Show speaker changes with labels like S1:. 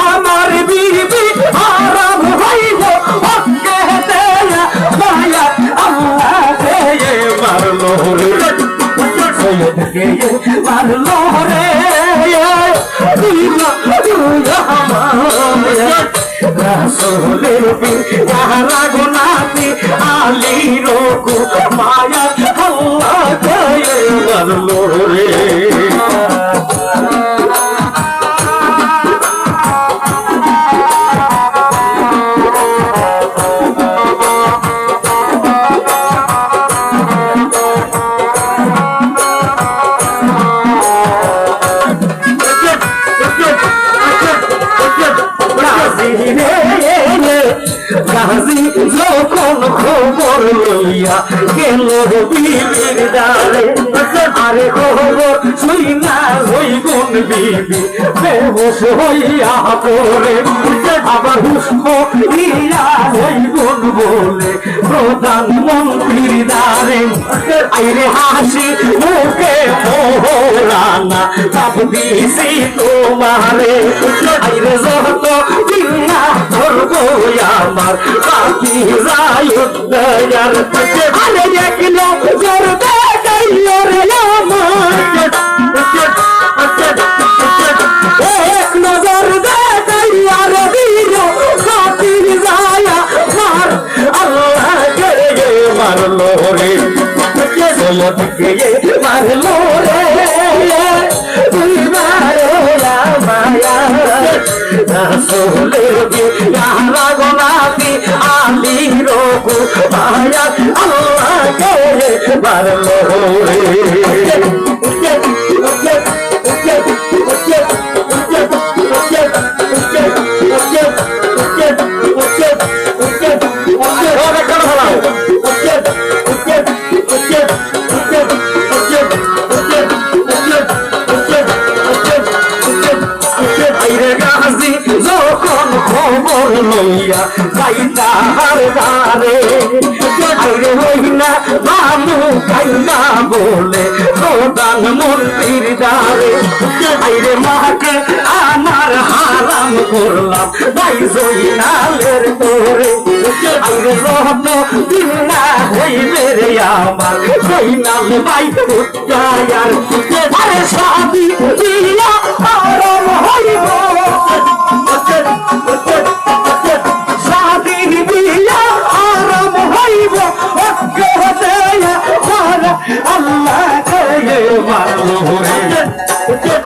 S1: আমার বিবি হারাম হইল হকে দেয়া মায়া আল্লাহ কে মারলো রে সৈয়দকে মারলো রে রাসূলের প্যারা গোলাপি আলী রকু মায়া আল্লাহ কে মারলো রে গাজী যখন খবর লইয়া গেল বিবির দ্বারে আরে খবর শুইনা হইগুন বিবি বেহুশ হইয়া পড়ে আবার হুশ হইয়া হইগুন বলে প্রধানমন্ত্রীর দ্বারে আইরে হাসি মুখে মোহরানা চাপ দিছি তোমারে আইরে যত দিনা ধরবো আমার বাকি যায় দয়ার আরে দেখলো জোর দেখাইলো রে আমার এক নজর দেখাইয়া রে দিল বাকি যায় আমার আল্লাহ কে মারলো রে সৈয়দকে মারলো রে তুই মারো মায়া রাসূলের প্যারা গোলাপি আলী রকু মায়া আল্লাহ কে মারলো রে যখন খবর লইয়া যাইতার দ্বারে আইরে হইনা মামু খাইনা বলে প্রধানমন্ত্রীর দ্বারে আইরে মাকে আমার হারাম করলাম ভাই জয়নালের তোরে আইরে রহন দিনা হইবে রে আমার জয়নাল ভাই উচ্চায়ার আরে সাদি